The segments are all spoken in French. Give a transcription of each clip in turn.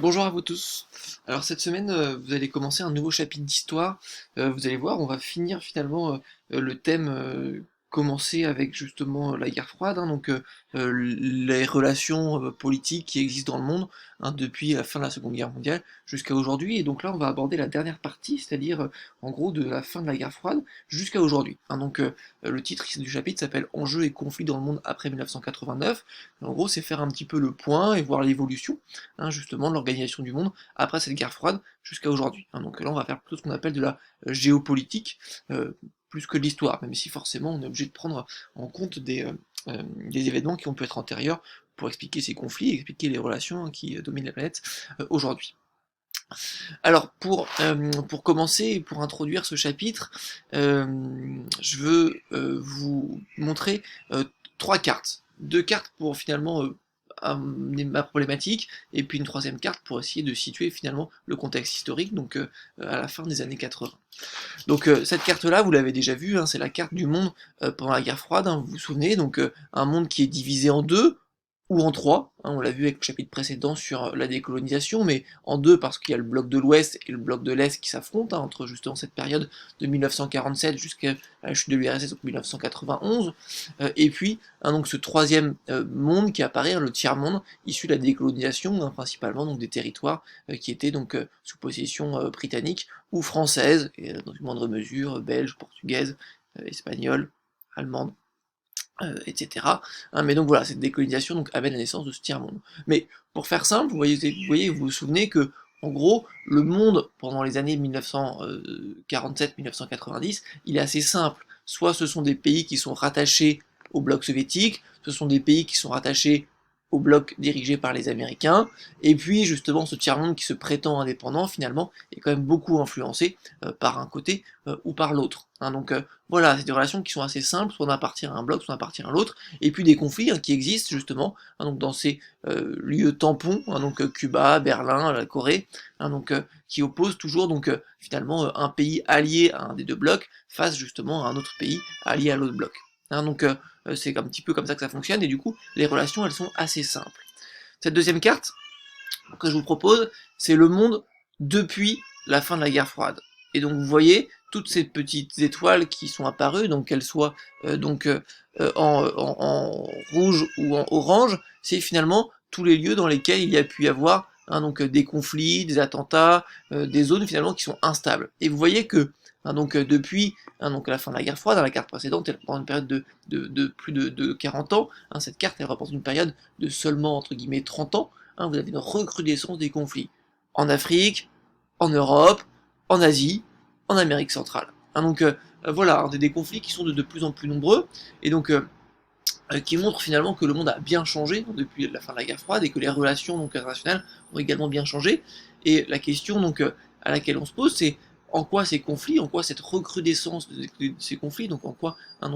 Bonjour à vous tous. Alors cette semaine, vous allez commencer un nouveau chapitre d'histoire. Vous allez voir, on va finir finalement le thème commencé avec justement la guerre froide, hein, les relations politiques qui existent dans le monde, hein, depuis la fin de la Seconde Guerre mondiale jusqu'à aujourd'hui. Et donc là, on va aborder la dernière partie, c'est-à-dire en gros de la fin de la guerre froide jusqu'à aujourd'hui. Le titre du chapitre s'appelle Enjeux et conflits dans le monde après 1989. En gros, c'est faire un petit peu le point et voir l'évolution, hein, justement, de l'organisation du monde après cette guerre froide jusqu'à aujourd'hui. Hein. Donc là, on va faire plutôt ce qu'on appelle de la géopolitique, plus que de l'histoire, même si forcément on est obligé de prendre en compte des événements qui ont pu être antérieurs pour expliquer ces conflits, expliquer les relations, hein, qui dominent la planète aujourd'hui. Alors, pour commencer, pour introduire ce chapitre, je veux vous montrer trois cartes. Deux cartes pour finalement amener ma problématique, et puis une troisième carte pour essayer de situer finalement le contexte historique, à la fin des années 80. Cette carte-là, vous l'avez déjà vue, hein, c'est la carte du monde pendant la guerre froide, hein, vous vous souvenez, un monde qui est divisé en deux, ou en trois, hein, on l'a vu avec le chapitre précédent sur la décolonisation, mais en deux parce qu'il y a le bloc de l'Ouest et le bloc de l'Est qui s'affrontent, hein, entre justement cette période de 1947 jusqu'à la chute de l'URSS en 1991, et puis donc ce troisième monde qui apparaît, hein, le tiers-monde, issu de la décolonisation, hein, principalement donc des territoires qui étaient sous possession britannique ou française, et dans une moindre mesure belge, portugaise, espagnole, allemande, etc. Hein, mais donc voilà, cette décolonisation amène la naissance de ce tiers-monde. Mais pour faire simple, vous vous souvenez que, en gros, le monde, pendant les années 1947-1990, il est assez simple. Soit ce sont des pays qui sont rattachés au bloc soviétique, ce sont des pays qui sont rattachés au bloc dirigé par les Américains, et puis justement ce tiers-monde qui se prétend indépendant, finalement, est quand même beaucoup influencé par un côté ou par l'autre. Hein, voilà, c'est des relations qui sont assez simples, soit on appartient à un bloc, soit on appartient à l'autre, et puis des conflits, hein, qui existent justement, hein, dans ces lieux tampons, hein, Cuba, Berlin, la Corée, hein, qui opposent toujours finalement un pays allié à un des deux blocs face justement à un autre pays allié à l'autre bloc. Hein, c'est un petit peu comme ça que ça fonctionne, et du coup les relations elles sont assez simples. Cette deuxième carte que je vous propose, c'est le monde depuis la fin de la guerre froide. Et donc vous voyez toutes ces petites étoiles qui sont apparues, donc qu'elles soient en rouge ou en orange, c'est finalement tous les lieux dans lesquels il y a pu y avoir, hein, des conflits, des attentats, des zones finalement qui sont instables. Et vous voyez que, hein, depuis, hein, la fin de la guerre froide, dans la carte précédente, elle représente une période de plus de 40 ans, hein, cette carte elle représente une période de seulement entre guillemets 30 ans, hein, vous avez une recrudescence des conflits en Afrique, en Europe, en Asie, en Amérique centrale. Hein, voilà, hein, des conflits qui sont de plus en plus nombreux, et qui montrent finalement que le monde a bien changé depuis la fin de la guerre froide, et que les relations internationales ont également bien changé. Et la question à laquelle on se pose, c'est en quoi ces conflits, en quoi cette recrudescence de ces conflits, en quoi, hein,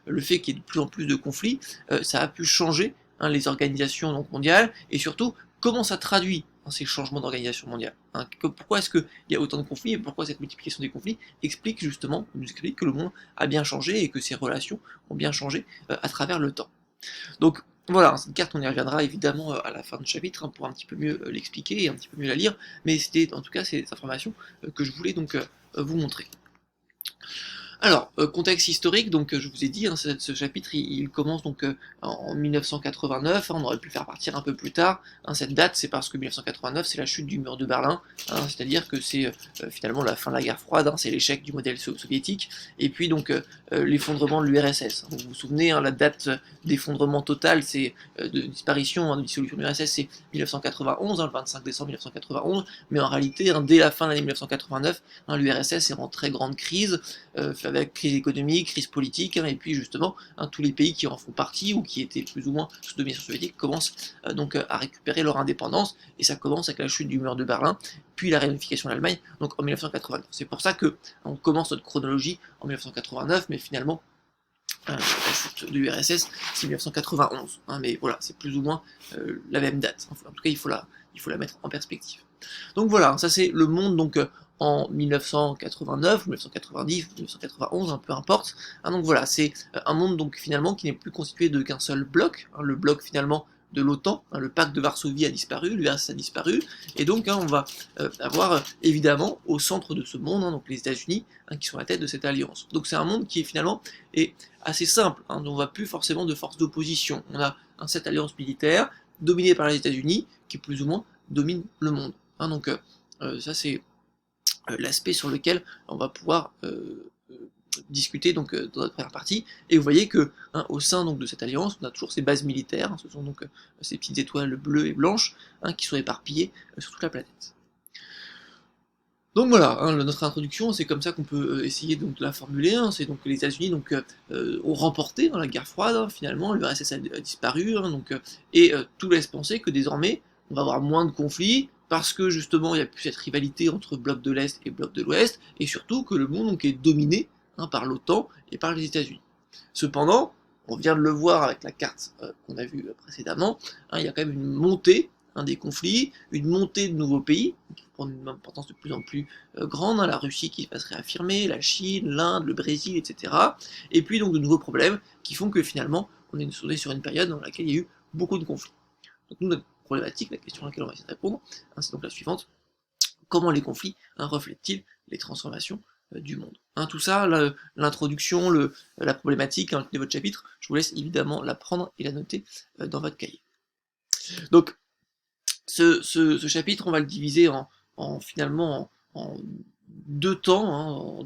le fait qu'il y ait de plus en plus de conflits, ça a pu changer, hein, les organisations mondiales, et surtout comment ça traduit, hein, ces changements d'organisation mondiale. Hein, pourquoi est-ce qu'il y a autant de conflits, et pourquoi cette multiplication des conflits explique justement, nous explique que le monde a bien changé et que ces relations ont bien changé à travers le temps. Donc voilà, cette carte on y reviendra évidemment à la fin du chapitre, hein, pour un petit peu mieux l'expliquer et un petit peu mieux la lire, mais c'était en tout cas ces informations que je voulais vous montrer. Alors, contexte historique, je vous ai dit, hein, ce chapitre il commence en 1989, hein, on aurait pu le faire partir un peu plus tard, hein, cette date c'est parce que 1989 c'est la chute du mur de Berlin, hein, c'est-à-dire que c'est finalement la fin de la guerre froide, hein, c'est l'échec du modèle soviétique, et puis l'effondrement de l'URSS. Vous vous souvenez, hein, la date d'effondrement total, c'est de disparition, hein, de dissolution de l'URSS, c'est 1991, hein, le 25 décembre 1991, mais en réalité, hein, dès la fin de l'année 1989, hein, l'URSS est en très grande crise, avec crise économique, crise politique, hein, et puis justement, hein, tous les pays qui en font partie ou qui étaient plus ou moins sous domination soviétique commencent à récupérer leur indépendance, et ça commence avec la chute du mur de Berlin, puis la réunification de l'Allemagne, donc en 1989. C'est pour ça que on commence notre chronologie en 1989, mais finalement, la chute de l'URSS, c'est 1991, hein, mais voilà, c'est plus ou moins la même date. En tout cas, il faut la mettre en perspective. Donc voilà, ça c'est le monde en 1989, 1990, 1991, peu importe. Hein, donc voilà, c'est un monde finalement qui n'est plus constitué de qu'un seul bloc, hein, le bloc finalement de l'OTAN, hein, le pacte de Varsovie a disparu, l'URSS a disparu, et donc on va avoir évidemment au centre de ce monde, donc les États-Unis, qui sont à la tête de cette alliance. Donc c'est un monde qui finalement est assez simple, on ne voit plus forcément de force d'opposition. On a cette alliance militaire dominée par les États-Unis qui plus ou moins domine le monde. Donc ça c'est l'aspect sur lequel on va pouvoir discuter donc dans notre première partie, et vous voyez que au sein donc de cette alliance, on a toujours ces bases militaires, ce sont donc ces petites étoiles bleues et blanches qui sont éparpillées sur toute la planète. Donc voilà, notre introduction, c'est comme ça qu'on peut essayer donc de la formuler. C'est donc que les États-Unis ont remporté la guerre froide, finalement, l'URSS a disparu, et tout laisse penser que désormais, on va avoir moins de conflits, parce que justement, il n'y a plus cette rivalité entre bloc de l'Est et bloc de l'Ouest, et surtout que le monde donc, est dominé par l'OTAN et par les États-Unis. Cependant, on vient de le voir avec la carte qu'on a vue précédemment, il y a quand même une montée des conflits, une montée de nouveaux pays, qui prend une importance de plus en plus grande, la Russie qui va se réaffirmer, la Chine, l'Inde, le Brésil, etc. Et puis donc de nouveaux problèmes qui font que finalement on est sur une période dans laquelle il y a eu beaucoup de conflits. Donc nous, notre problématique, la question à laquelle on va essayer de répondre, c'est donc la suivante: comment les conflits reflètent-ils les transformations du monde. Tout ça, l'introduction, la problématique, de votre chapitre, je vous laisse évidemment la prendre et la noter dans votre cahier. Donc, ce chapitre, on va le diviser finalement en deux temps,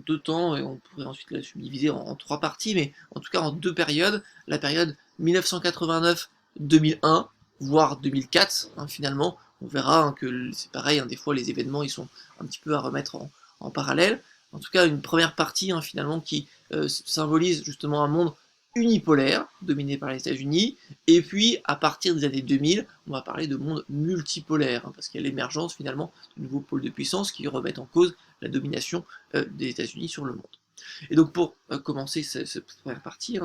et on pourrait ensuite la subdiviser en trois parties, mais en tout cas en deux périodes. La période 1989-2001, voire 2004, finalement, on verra que c'est pareil, des fois les événements ils sont un petit peu à remettre en parallèle. En tout cas, une première partie finalement qui symbolise justement un monde unipolaire, dominé par les États-Unis, et puis à partir des années 2000, on va parler de monde multipolaire, parce qu'il y a l'émergence finalement de nouveaux pôles de puissance qui remettent en cause la domination des États-Unis sur le monde. Et donc pour commencer cette première partie,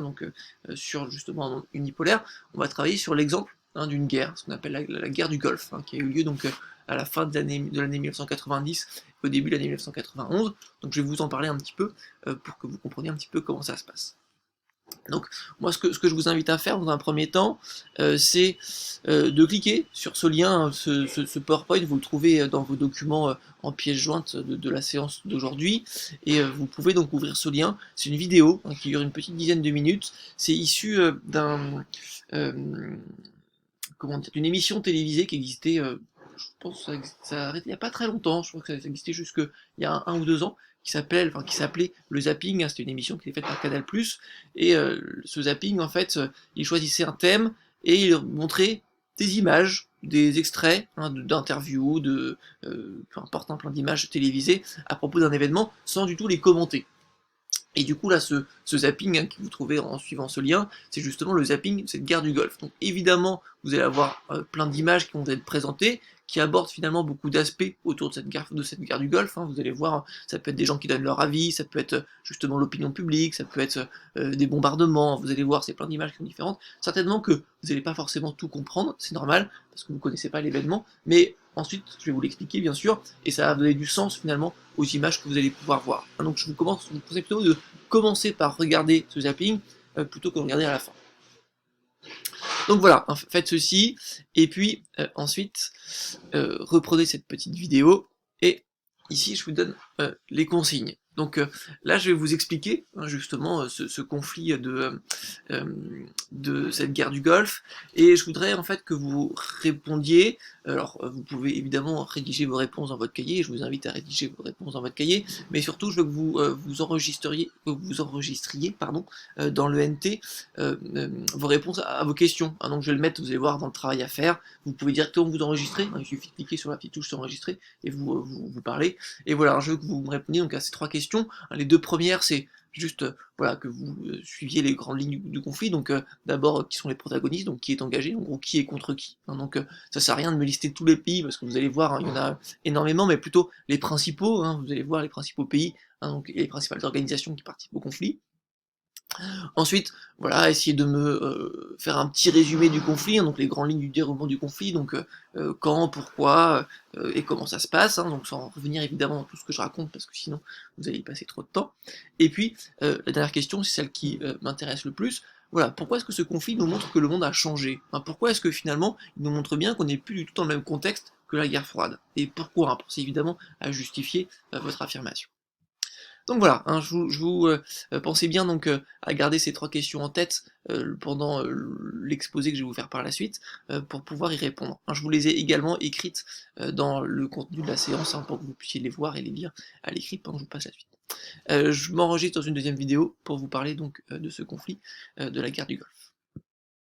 sur justement un monde unipolaire, on va travailler sur l'exemple d'une guerre, ce qu'on appelle la guerre du Golfe, qui a eu lieu donc à la fin de l'année 1990, au début de l'année 1991. Donc je vais vous en parler un petit peu pour que vous compreniez un petit peu comment ça se passe. Donc moi ce que je vous invite à faire dans un premier temps, c'est de cliquer sur ce lien, ce PowerPoint, vous le trouvez dans vos documents en pièce jointe de la séance d'aujourd'hui, et vous pouvez donc ouvrir ce lien. C'est une vidéo qui dure une petite dizaine de minutes, c'est issu d'une émission télévisée qui existait, je pense que ça a arrêté il n'y a pas très longtemps, je crois que ça existait jusque il y a un ou 2 ans, qui s'appelait le zapping, c'était une émission qui était faite par Canal+, et ce zapping, en fait, il choisissait un thème, et il montrait des images, des extraits d'interviews, peu importe, plein d'images télévisées à propos d'un événement, sans du tout les commenter. Et du coup là, ce zapping que vous trouvez en suivant ce lien, c'est justement le zapping de cette guerre du Golfe. Donc évidemment, vous allez avoir plein d'images qui vont être présentées, qui abordent finalement beaucoup d'aspects autour de cette guerre du Golfe. Vous allez voir, ça peut être des gens qui donnent leur avis, ça peut être justement l'opinion publique, ça peut être des bombardements, vous allez voir, c'est plein d'images qui sont différentes. Certainement que vous n'allez pas forcément tout comprendre, c'est normal, parce que vous ne connaissez pas l'événement, mais ensuite, je vais vous l'expliquer bien sûr, et ça va donner du sens finalement aux images que vous allez pouvoir voir. Donc je vous conseille plutôt de commencer par regarder ce zapping plutôt que de regarder à la fin. Donc voilà, faites ceci, et puis ensuite reprenez cette petite vidéo, et ici je vous donne les consignes. Donc là je vais vous expliquer justement ce conflit de cette guerre du Golfe, et je voudrais en fait que vous répondiez. Alors vous pouvez évidemment rédiger vos réponses dans votre cahier, je vous invite à rédiger vos réponses dans votre cahier, mais surtout je veux que vous enregistriez dans le NT vos réponses à vos questions. Donc je vais le mettre, vous allez voir, dans le travail à faire. Vous pouvez directement vous enregistrer, il suffit de cliquer sur la petite touche enregistrer et vous parlez. Et voilà, je veux que vous me répondiez donc à ces 3 questions. Les 2 premières, c'est juste voilà, que vous suiviez les grandes lignes du conflit. Donc d'abord, qui sont les protagonistes, donc qui est engagé, en gros qui est contre qui. Donc ça sert à rien de me lister tous les pays, parce que vous allez voir, il y en a énormément, mais plutôt les principaux, vous allez voir les principaux pays, donc les principales organisations qui participent au conflit. Ensuite, voilà, essayer de me faire un petit résumé du conflit, donc les grandes lignes du déroulement du conflit, donc quand, pourquoi et comment ça se passe, donc sans revenir évidemment dans tout ce que je raconte, parce que sinon vous allez y passer trop de temps. Et puis, la dernière question, c'est celle qui m'intéresse le plus: voilà, pourquoi est-ce que ce conflit nous montre que le monde a changé? Enfin, pourquoi est-ce que finalement, il nous montre bien qu'on n'est plus du tout dans le même contexte que la guerre froide? Et pourquoi? Hein, pensez évidemment à justifier votre affirmation. Donc voilà, hein, pensez bien donc à garder ces 3 questions en tête pendant l'exposé que je vais vous faire par la suite, pour pouvoir y répondre, hein. Je vous les ai également écrites dans le contenu de la séance, hein, pour que vous puissiez les voir et les lire à l'écrit pendant que je vous passe la suite. Je m'enregistre dans une deuxième vidéo pour vous parler donc de ce conflit de la guerre du Golfe.